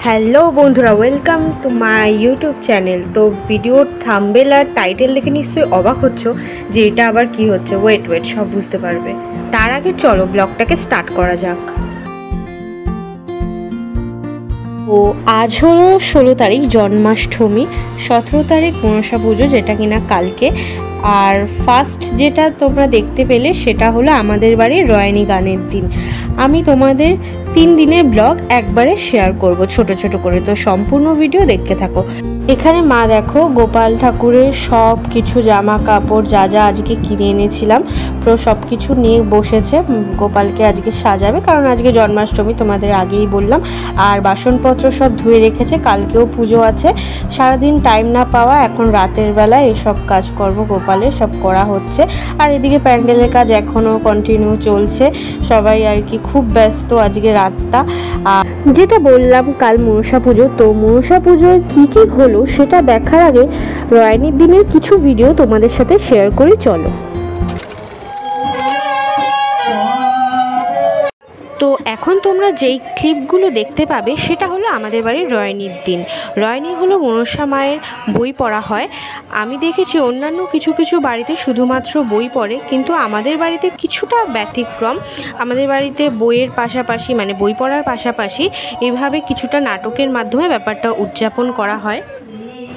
Hello बंधुरा welcome to my YouTube channel. तो भिडियोर थाम्बनेल और टाइटेल देखे निश्चय अबाक होच्छो जे एटा आबार कि होच्छे। वेट सब बुझते पारबे। तार आगे चलो ब्लगटाके स्टार्ट करा जाक। तो आज हलो 16 तारीख जन्माष्टमी, 17 तारीख मनसा पुजो जेटा किना कालके, और फार्स्ट जेटा तोमरा देखते पेले सेटा हलो आमादेर बाड़िर रयनी गानेर दिन। आमी तोमादेर 3 दिनेर ब्लग एकबारे शेयर करब छोटो छोटो करे, तो सम्पूर्ण भिडियो देखते थाको। एखाने मा देखो गोपाल ठाकुरेर सब किछु जामा कापड़ जा जा आजके किने এনেছিলাম পুরো सब किछु निये बसेছে। गोपालके आजके साजाबे कारण आजके जन्माष्टमी तोमादेर आगेई बोललाम। और बासनपत्र सब धुए रेखेছে, कालकेও पुजो आछे। सारा दिन टाइम ना पावा एखन रातेर बेला এই সব কাজ করব গোপালের সব করা হচ্ছে। আর এদিকে প্যান্ডেলের কাজ এখনো কন্টিনিউ চলছে, সবাই আর কি খুব ব্যস্ত আজকে রাতটা। আর যেটা বললাম কাল মনসা পুজো, তো মনসা পুজোয় কি কি হলো সেটা দেখার আগে রয়নির দিনের কিছু ভিডিও তোমাদের সাথে শেয়ার করি, চলো। তো এখন তোমরা যেই ক্লিপগুলো দেখতে পাবে সেটা হলো আমাদের বাড়ির রয়নির দিন। রয়নি হলো মনসা মায়ের বই পড়া হয়। আমি দেখেছি অন্যান্য কিছু কিছু বাড়িতে শুধুমাত্র বই পড়ে, কিন্তু আমাদের বাড়িতে কিছুটা ব্যতিক্রম। আমাদের বাড়িতে বইয়ের পাশাপাশি মানে বই পড়ার পাশাপাশি এভাবে কিছুটা নাটকের মাধ্যমে ব্যাপারটা উদযাপন করা হয়।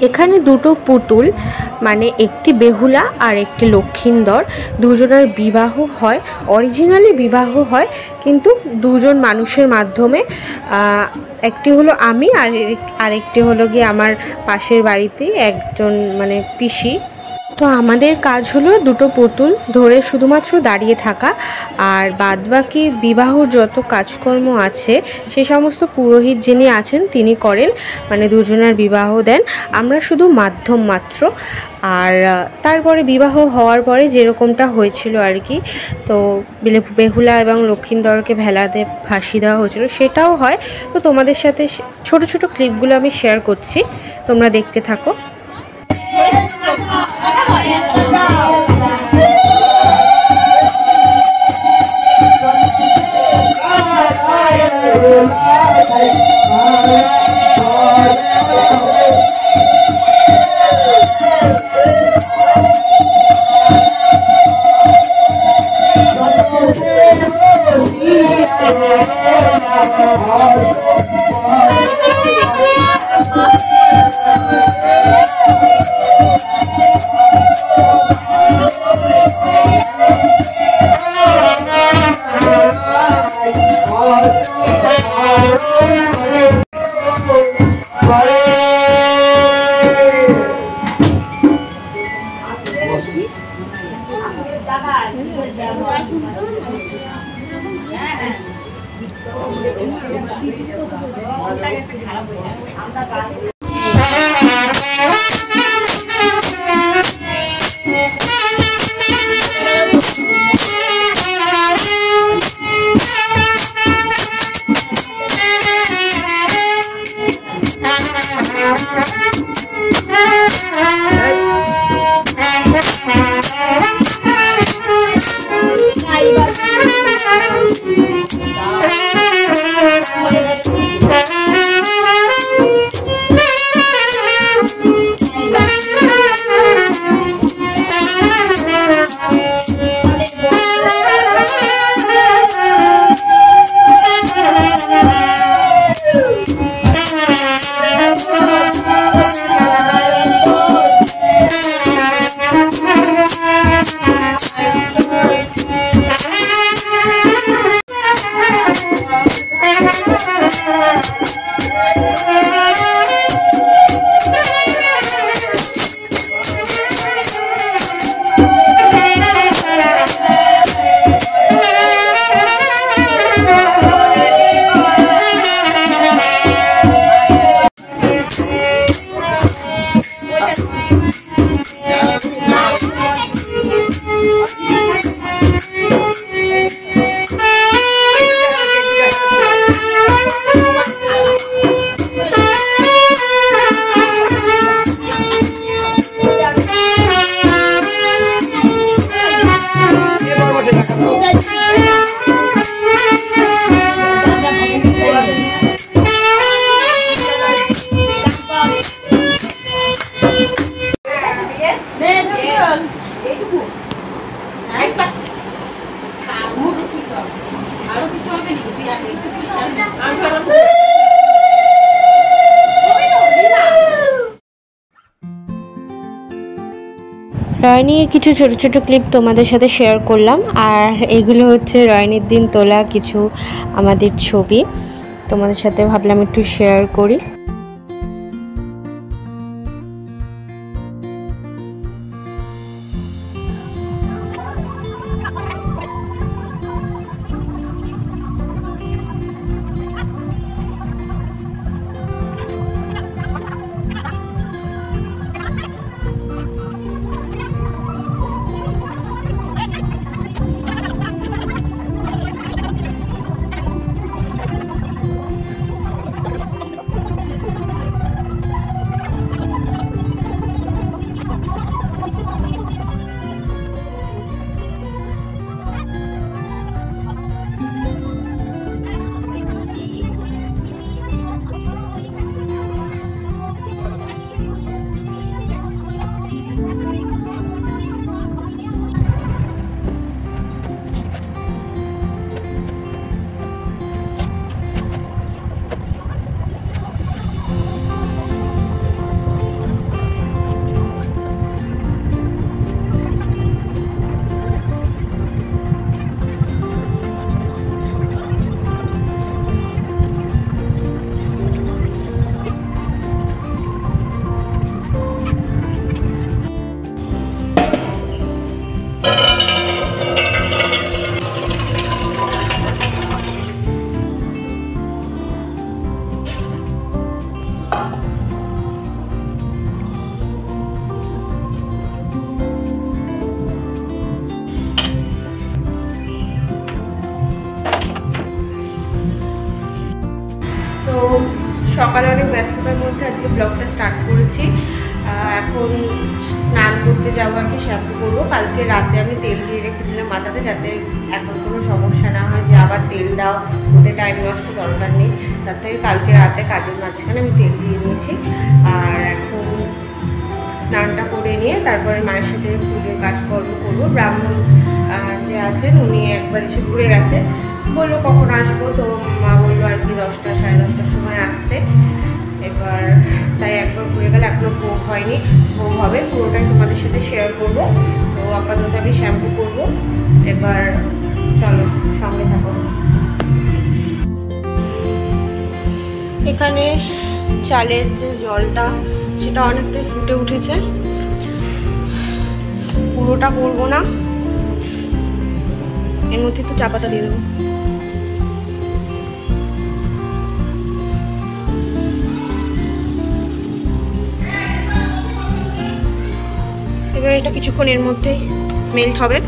এখানে দুটো পুতুল মানে একটি বেহুলা আর একটি লক্ষিন্দর, দুজনের বিবাহ হয়। অরিজিনালি বিবাহ হয় কিন্তু দুজন মানুষের মাধ্যমে। একটি হলো আমি আর আরেকটি হলো গিয়ে আমার পাশের বাড়িতে একজন মানে পিসি। তো আমাদের কাজ হলো দুটো পুতুল ধরে শুধুমাত্র দাঁড়িয়ে থাকা, আর বাদবাকি বিবাহর যত কাজকর্ম আছে সে সমস্ত পুরোহিত যিনি আছেন তিনি করেন, মানে দুজনের বিবাহ দেন। আমরা শুধু মাধ্যম মাত্র। আর তারপরে বিবাহ হওয়ার পরে যেরকমটা হয়েছিল আর কি, তো বেহুলা এবং লক্ষিন্দরকে ভেলাতে ফাঁসি দেওয়া হয়েছিল সেটাও হয়। তো তোমাদের সাথে ছোট ছোট ক্লিপগুলো আমি শেয়ার করছি, তোমরা দেখতে থাকো। রয়নির কিছু ছোট ছোট ক্লিপ তোমাদের সাথে শেয়ার করলাম, আর এগুলো হচ্ছে রয়নির দিন তোলা কিছু আমাদের ছবি, তোমাদের সাথে ভাবলাম একটু শেয়ার করি। তো সকালে অনেক ব্যস্ততার মধ্যে আজকে ব্লগটা স্টার্ট করেছি। এখন স্নান করতে যাবো, আর কি শ্যাম্পু করবো। কালকে রাতে আমি তেল দিয়ে রেখেছিলাম মাথাতে, যাতে এখন কোনো সমস্যা না হয় যে আবার তেল দাও, ওতে টাইম নষ্ট দরকার নেই। তার থেকে কালকে রাতে কাজের মাঝখানে আমি তেল দিয়ে নিয়েছি। আর এখন স্নানটা করে নিয়ে তারপরে মায়ের সাথে পুজোর কাজকর্ম করবো। ব্রাহ্মণ যে আছেন উনি একবার এসে ঘুরে গেছে, বললো কখন আসবো, তো মা বললো আর কি 10টা সাড়ে 10টার সময় আসতে। এবার তাই একবার ঘুরে গেলে, এখনও ভোগ হয়নি, ভোগ হবে, পুরোটাই তোমাদের সাথে শেয়ার করবো। তো আপাতত আমি শ্যাম্পু করবো। এবার চলো সঙ্গে থাকো। এখানে চালের যে জলটা সেটা অনেকটাই ফুটে উঠেছে, পুরোটা করবো না, এর মধ্যে একটু চা পাতা দিয়ে দেবো। এবার এটা কিছুক্ষণ এর মধ্যেই মেল্ট হবে।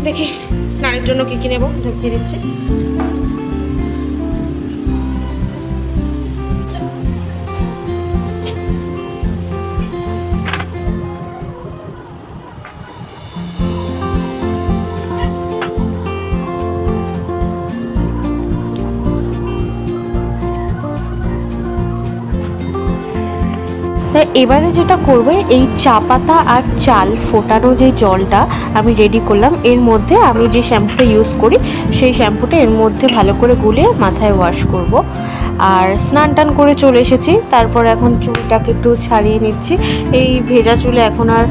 দেখি স্নানের জন্য কি কি নেবো, ঢুকিয়ে দিচ্ছি। এবারে যেটা করবো, এই চা পাতা আর চাল ফোটানো যে জলটা আমি রেডি করলাম, এর মধ্যে আমি যে শ্যাম্পুটা ইউজ করি সেই শ্যাম্পুটা এর মধ্যে ভালো করে গুলিয়ে মাথায় ওয়াশ করব। আর স্নান টান করে চলে এসেছি, তারপর এখন চুলটাকে একটু ছাড়িয়ে নিচ্ছি। এই ভেজা চুলে এখন আর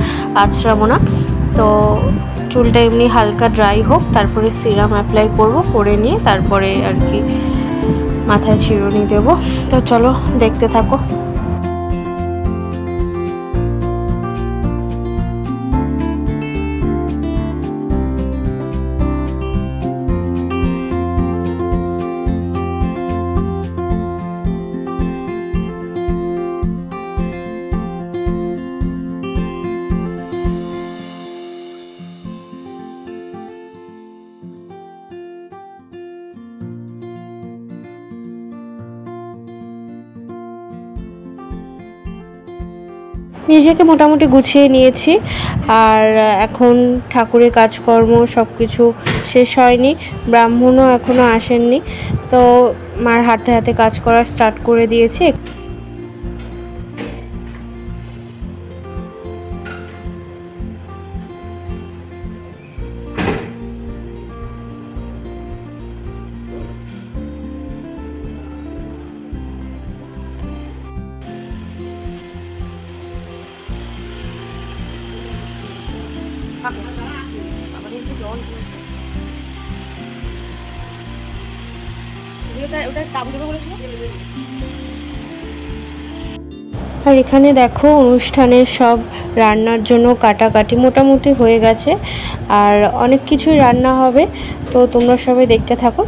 আঁচড়াবো না, তো চুলটা এমনি হালকা ড্রাই হোক, তারপরে সিরাম অ্যাপ্লাই করব, করে নিয়ে তারপরে আর কি মাথায় চিরুনি দেবো। তো চলো দেখতে থাকো। নিজেকে মোটামুটি গুছিয়ে নিয়েছি, আর এখন ঠাকুরের কাজকর্ম সব কিছু শেষ হয়নি, ব্রাহ্মণও এখনও আসেননি, তো মার হাতে হাতে কাজ করা স্টার্ট করে দিয়েছি। আর এখানে দেখো অনুষ্ঠানের সব রান্নার জন্য কাটাকাটি মোটামুটি হয়ে গেছে, আর অনেক কিছুই রান্না হবে, তো তোমরা সবাই দেখতে থাকো।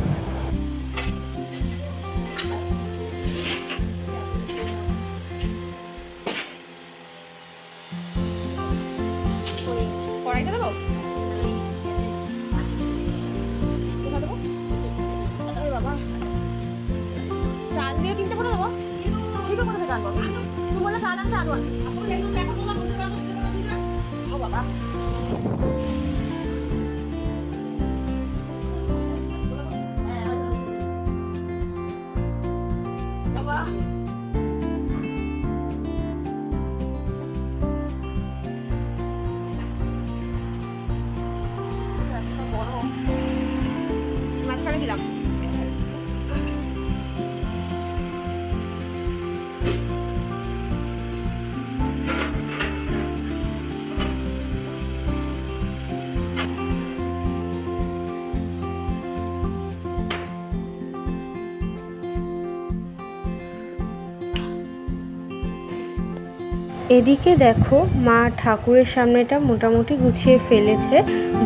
এদিকে দেখো মা ঠাকুরের সামনেটা মোটামুটি গুছিয়ে ফেলেছে,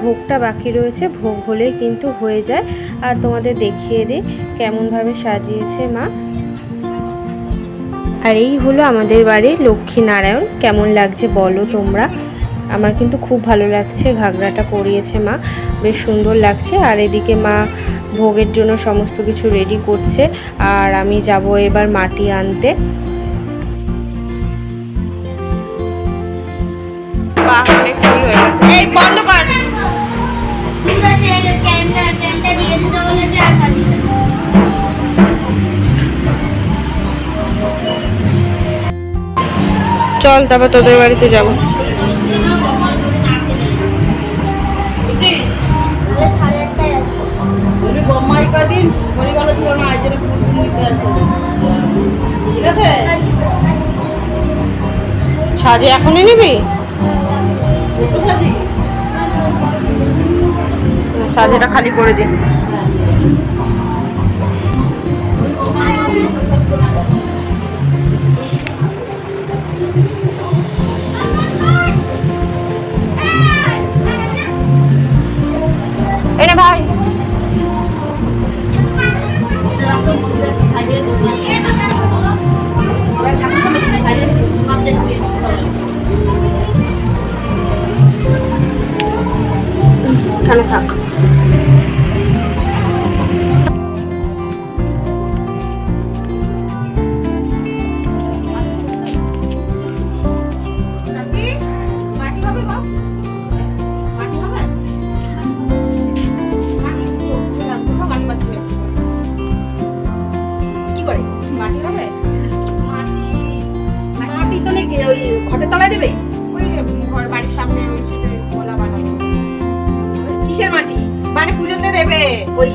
ভোগটা বাকি রয়েছে, ভোগ হলেই কিন্তু হয়ে যায়। আর তোমাদের দেখিয়ে দিই কেমনভাবে সাজিয়েছে মা। আর এই হলো আমাদের বাড়ির লক্ষ্মীনারায়ণ। কেমন লাগছে বলো তোমরা? আমার কিন্তু খুব ভালো লাগছে, ঘাগরাটা পরিয়েছে মা, বেশ সুন্দর লাগছে। আর এদিকে মা ভোগের জন্য সমস্ত কিছু রেডি করছে, আর আমি যাব এবার মাটি আনতে। চল তারপর তোদের বাড়িতে যাব। সাজে এখনই নিবি? সাজেটা খালি করে দিই। এনে ভাই এখানে থাক। ঘটের তলায় দেবে, ওই ঘর বাড়ির সামনে গোলা বানাবো। কিসের মাটি? মানে পুজোতে দেবে ওই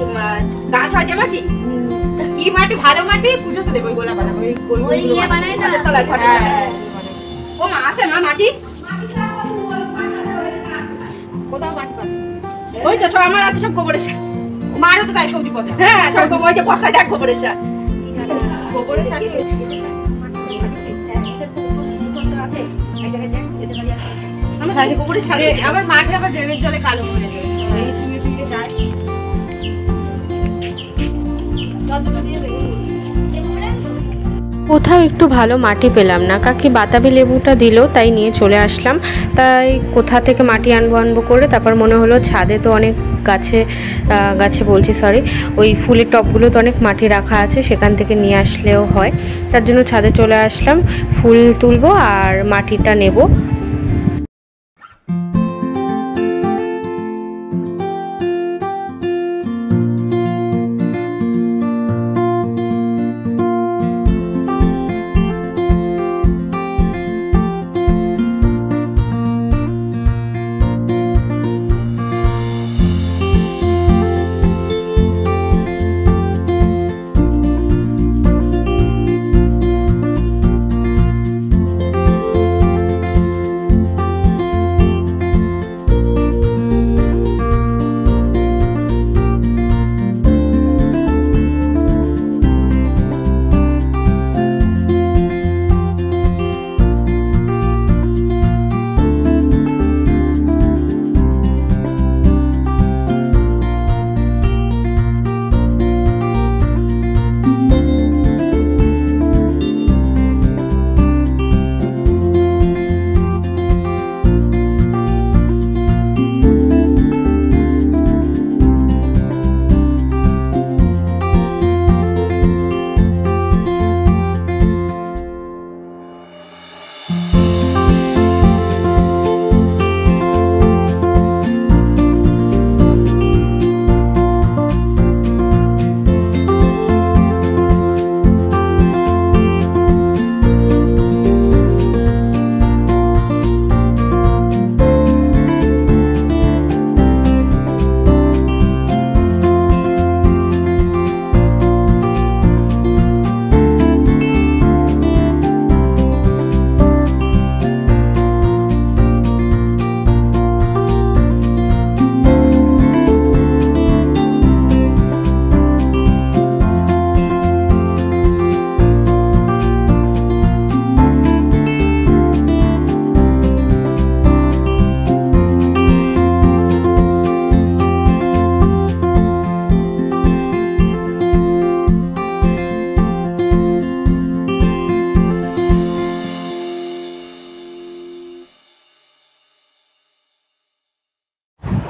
গাছ হয় যে মাটি, কি মাটি? ভালো মাটি, পুজোতে দেবে ওই গোলা বানাবো। ওই ঘটের তলায় ঘটে। ও মা আছে মা মাটি? কোথাও মাটি পাচ্ছে? ওই তো সব আমার আছে, সব গোবরের সার। মারও তো তাই সবজি পচা। হ্যাঁ সব গোবর, ওই যে বস্তায় দেখ গোবরের সার। গোবরের সার আমার মাঠে আবার ড্রেনের জলে কালো করে যায়। কোথাও একটু ভালো মাটি পেলাম না, কাকি বাতাবি লেবুটা দিল, তাই নিয়ে চলে আসলাম। তাই কোথা থেকে মাটি আনবো করে তারপর মনে হলো ছাদে তো অনেক গাছে বলছি সরি, ওই ফুলের টবগুলো তো অনেক মাটি রাখা আছে, সেখান থেকে নিয়ে আসলেও হয়। তার জন্য ছাদে চলে আসলাম, ফুল তুলবো আর মাটিটা নেব।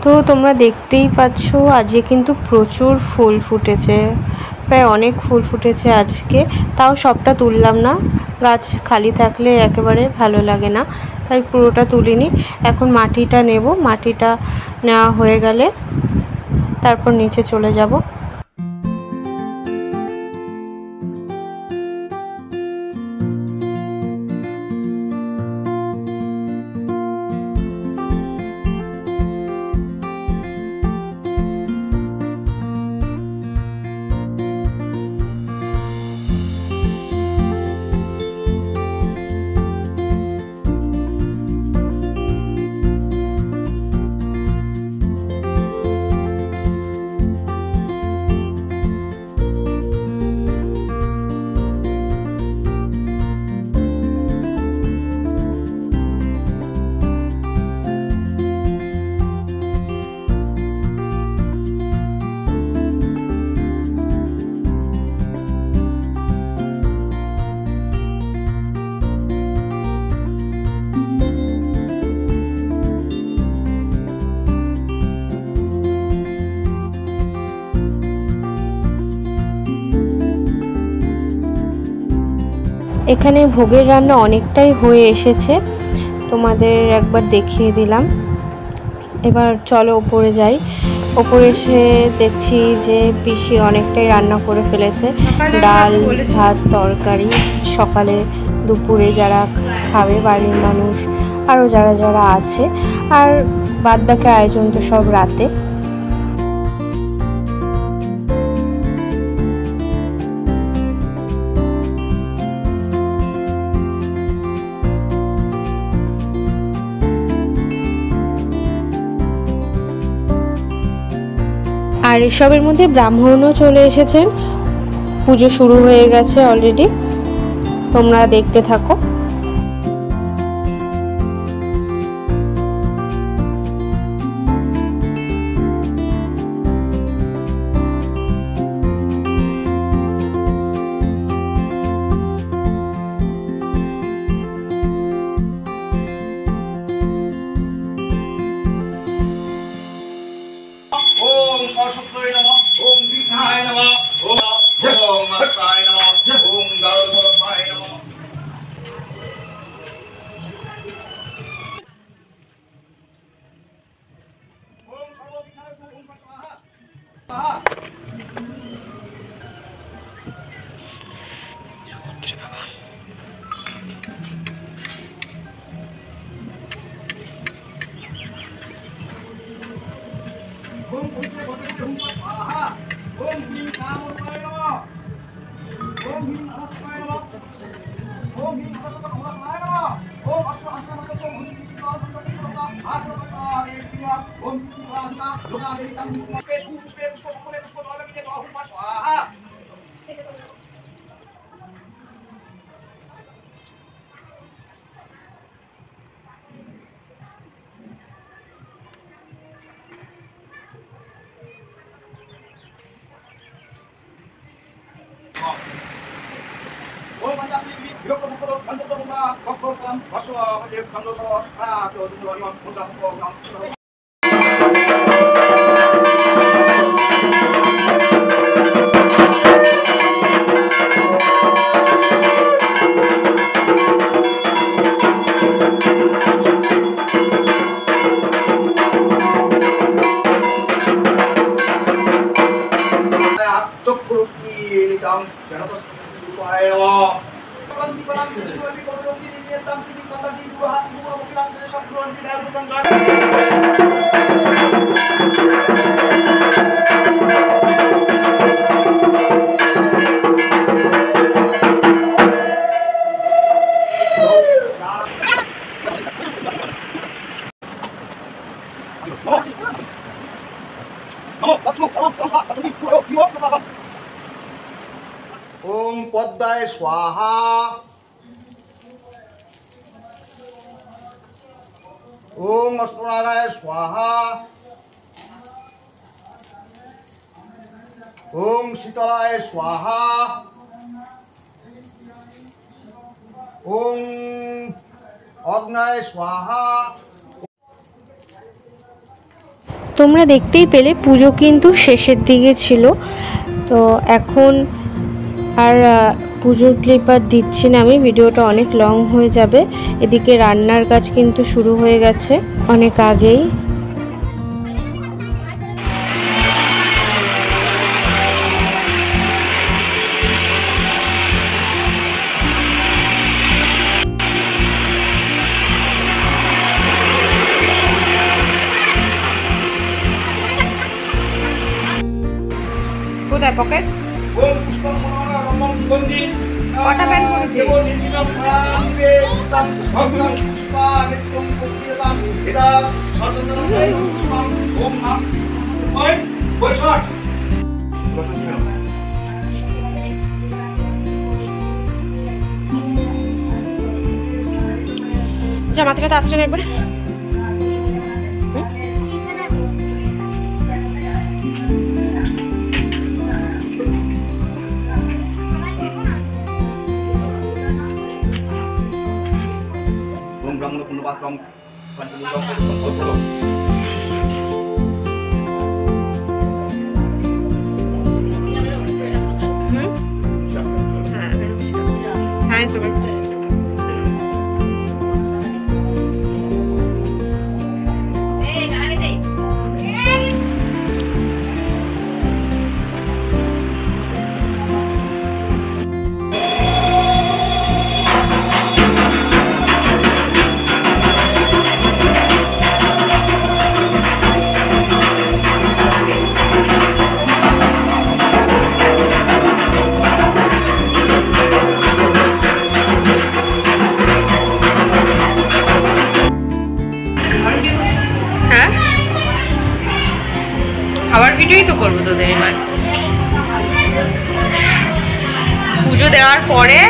তো তোমরা দেখতেই পাচ্ছ আজকে কিন্তু প্রচুর ফুল ফুটেছে, প্রায় অনেক ফুল ফুটেছে আজকে। তাও সবটা তুললাম না, গাছ খালি থাকলে একেবারে ভালো লাগে না, তাই পুরোটা তুলিনি। এখন মাটিটা নেব, মাটিটা নেওয়া হয়ে গেলে তারপর নিচে চলে যাব। এখানে ভোগের রান্না অনেকটাই হয়ে এসেছে, তোমাদের একবার দেখিয়ে দিলাম। এবার চলো ওপরে যাই। ওপরে এসে দেখছি যে পিসি অনেকটাই রান্না করে ফেলেছে, ডাল ভাত তরকারি। সকালে দুপুরে যারা খাবে বাড়ির মানুষ, আরও যারা যারা আছে, আর বাদবাকি আয়োজন তো সব রাতে। আর এসবের মধ্যে ব্রাহ্মণও চলে এসেছেন, পুজো শুরু হয়ে গেছে অলরেডি, তোমরা দেখতে থাকো। ओम पद्माय स्वाहा। ओम अष्टनागाय स्वाहा। ओम शीतलाय स्वाहा। ओम अग्नाय स्वाहा। তোমরা দেখতেই পেলে পুজো কিন্তু শেষের দিকে ছিল। তো এখন আর পুজোর ক্লিপ আর দিচ্ছি না আমি, ভিডিওটা অনেক লং হয়ে যাবে। এদিকে রান্নার কাজ কিন্তু শুরু হয়ে গেছে অনেক আগেই। কোথায় পকেট? ওম পুষ্পং মনোহরা রমং সুগন্ধি কটা প্যান্ট পরেছিস? দেবো নির্মীলং প্রাণিবে উত্তম ভগ্নং পুষ্পা নিত্যং পুষ্পিতাম এদা সচন্দনং পুষ্পং ওম নাম ওই বৈশট যা মাথাটা আসছে না একবারে। ওম ব্রহ্মণ পুণ্যপাত্রং পঞ্চমুখং পবিত্রং হ্যাঁ তো খাবার ভিডিওই তো করবো তোদের এবার। পুজো দেওয়ার পরে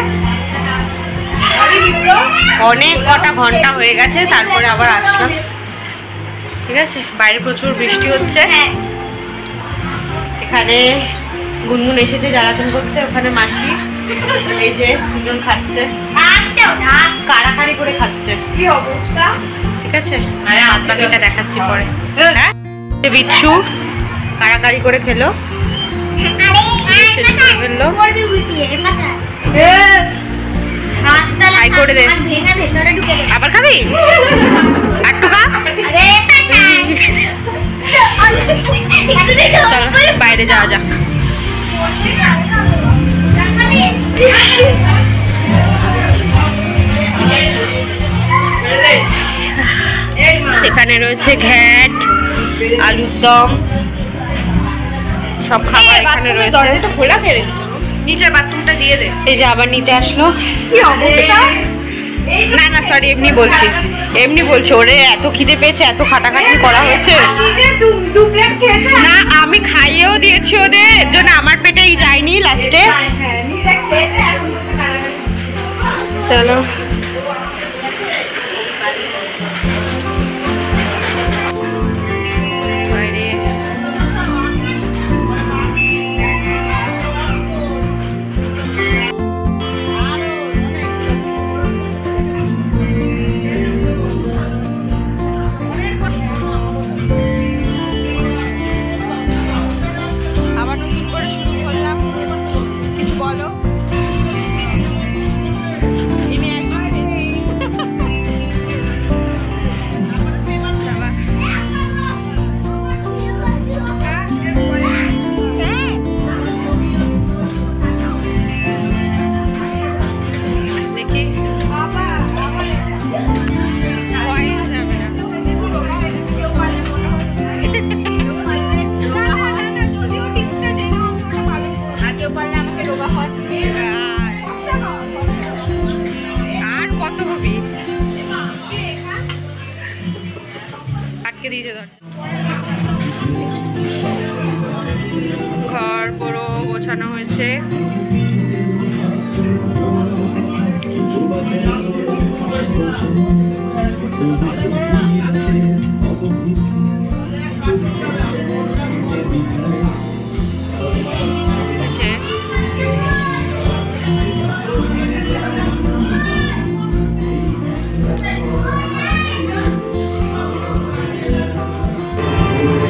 অনেক কটা ঘন্টা হয়ে গেছে, তারপরে আবার আসলাম। ঠিক আছে, বাইরে প্রচুর বৃষ্টি হচ্ছে। এখানে গুনগুন এসেছে জ্বালাতন করতে, ওখানে মাসি এই যে দুজন খাচ্ছে, কাড়াকাড়ি করে খাচ্ছে। কি অবস্থা? ঠিক আছে, হাত বাকিটা দেখাচ্ছি পরে। হ্যাঁ, বিচ্ছু কাড়াকাড়ি করে খেলো, ফেললো। হাই করে দে, আবার খাবি? আর টুকা বাইরে যাওয়া যাক। এখানে রয়েছে ঘ্যাট, আলুর দম, সব খাবার এখানে রয়েছে। খোলা করে দিচ্ছ, নিচের বাথরুমটা দিয়ে দে। এই যে আবার নিতে আসলো। কি অবস্থা? না না সরি, এমনি বলছি, এমনি বলছি। ওরে এত খিদে পেয়েছে, এত খাটাখাটি করা হয়েছে। না আমি খাইয়েও দিয়েছি ওদের, এর জন্য আমার পেটেই যায়নি লাস্টে। চলো ঘর পুরো গোছানো হয়েছে।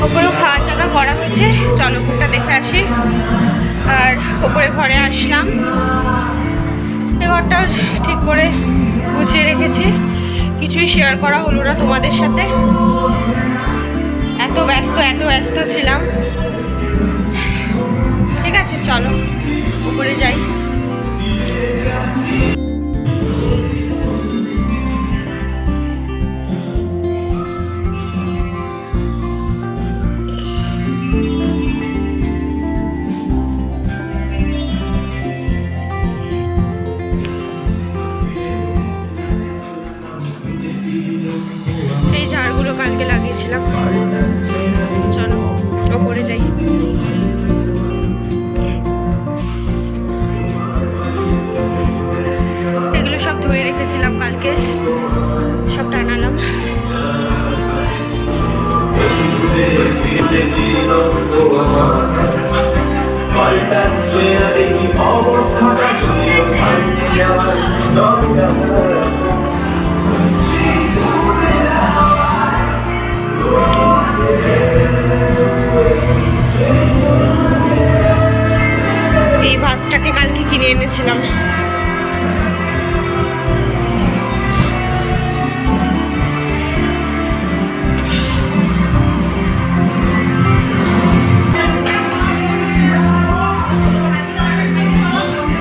ও ওপরেও খাওয়া চাকা করা হয়েছে, চলো উপরটা দেখে আসি। আর ওপরে ঘরে আসলাম, এই ঘরটা ঠিক করে গুছিয়ে রেখেছি, কিছুই শেয়ার করা হলো না তোমাদের সাথে, এত ব্যস্ত ছিলাম। ঠিক আছে, চলো উপরে যাই। এই ঝাড়গুলো কালকে লাগিয়েছিলাম, চলো ওপরে যাই। এগুলো সব ধুয়ে রেখেছিলাম কালকে, সব টানালাম। এই ভাসটাকে কালকে কিনে এনেছিলাম।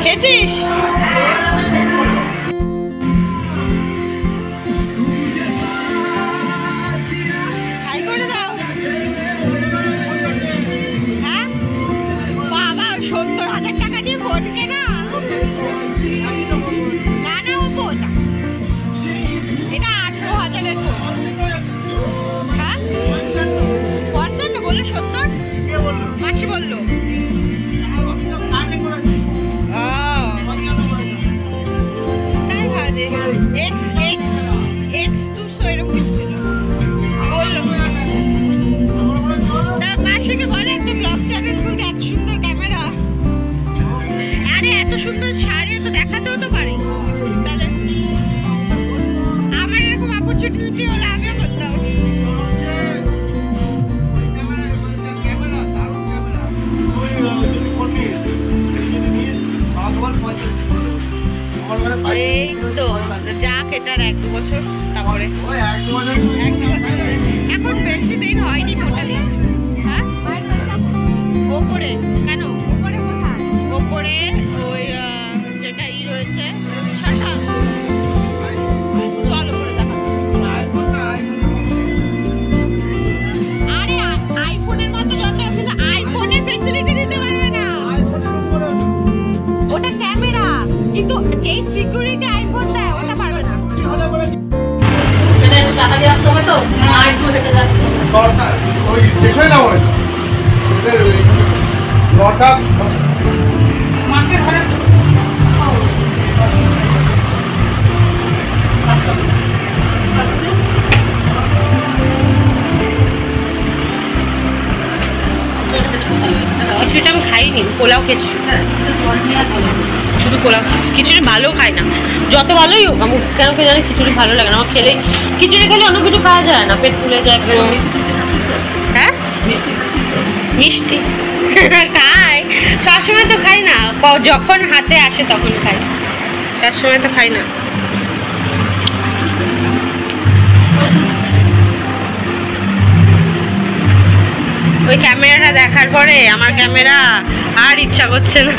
খেয়েছিস? হাই করে দাও। হ্যাঁ বাবা, 70,000 টাকা দিয়ে ফোন কেনা? না না, ও ফোন এটা 18,000-এর ফোন। হ্যাঁ 55 বললো, 70 মাসি বললো। এত সুন্দর শাড়ি তো দেখাতেও তো পারি, তাহলে আমার এরকম অপরচুনিটি হলে আমিও করতাম। এই তো যাক, এটার 1-2 বছর, তারপরে এখন বেশি দিন হয়নি টোটালি। হ্যাঁ ওপরে কেন? ওপরে কোথায়? ওপরে ওই যেটা রয়েছে শাখা, চল ওপরে দেখাচ্ছি। আরে আইফোনের মতো যত, কিন্তু আইফোনের ফ্যাসিলিটি দিতে পারবে না, ওটা ক্যামেরা, কিন্তু যেই সিকিউরিটি আইফোন দেয় ওটা পারবে না। খিচুড়িটা আমি খাইনি, পোলাও খেয়েছি শুধু পোলাও খেয়েছি, খিচুড়ি ভালো খাই না, যত ভালোই হোক আমার কেন কে জানি খিচুড়ি ভালো লাগে না। আমার খেলে খিচুড়ি খেলে অন্য কিছু খাওয়া যায় না, পেট ফুলে যায়। হ্যাঁ মিষ্টি খাই, সবসময় তো খাই না, যখন হাতে আসে তখন খাই, সবসময় তো খাই না। ওই ক্যামেরাটা দেখার পরে আমার ক্যামেরা আর ইচ্ছা করছে না।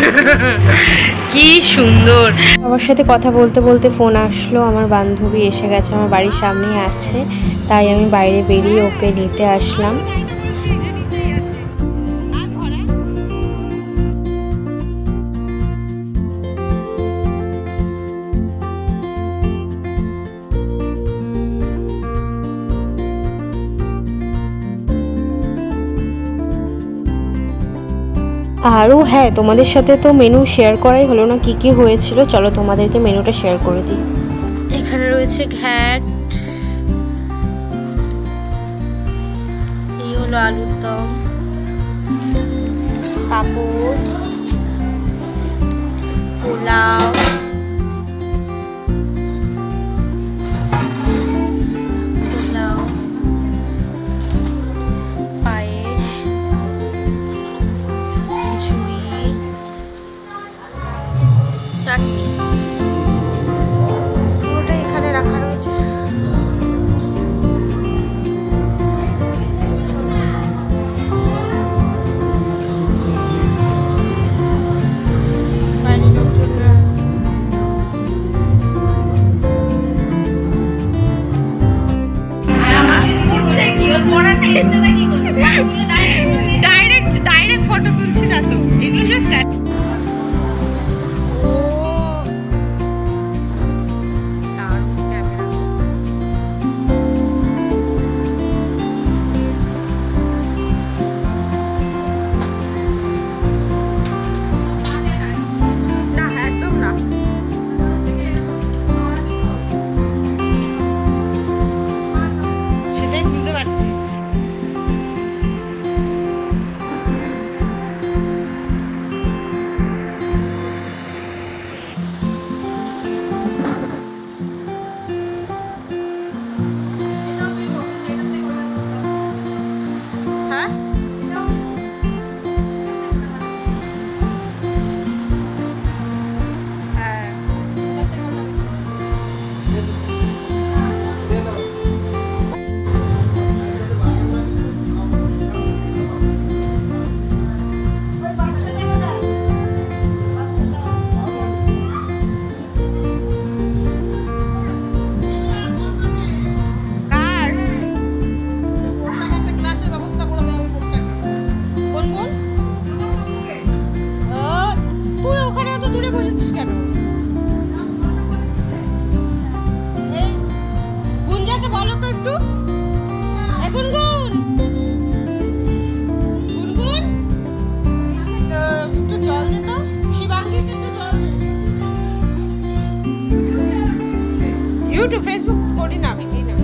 কি সুন্দর। আমার সাথে কথা বলতে বলতে ফোন আসলো, আমার বান্ধবী এসে গেছে, আমার বাড়ির সামনেই আসছে, তাই আমি বাইরে বেরিয়ে ওকে নিতে আসলাম। আরও হ্যাঁ, তোমাদের সাথে তো মেনু শেয়ার করাই হলো না, কি কি হয়েছিল, চলো তোমাদেরকে মেনুটা শেয়ার করে দিই। এখানে রয়েছে ঘ্যাট, এই হলো আলুর দম, পাঁপড়, পোলাও, পায়েস, ডাইরেক্ট ফটো তুলছি না তো, এগুলো জাস্ট ইউটিউব ফেসবুক করি না, আমি দিই না।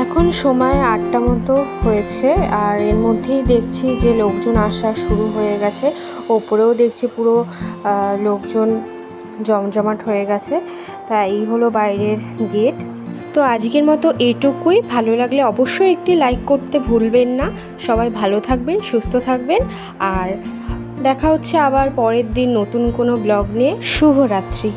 এখন সময় 8টা মতো হয়েছে, আর এর মধ্যেই দেখছি যে লোকজন আসা শুরু হয়ে গেছে। ওপরেও দেখছি পুরো লোকজন জমজমাট হয়ে গেছে। তা এই হলো বাইরের গেট। তো আজকের মতো এটুকুই। ভালো লাগলে অবশ্যই একটি লাইক করতে ভুলবেন না। সবাই ভালো থাকবেন, সুস্থ থাকবেন, আর দেখা হচ্ছে আবার পরের দিন নতুন কোনো ব্লগ নিয়ে। শুভরাত্রি।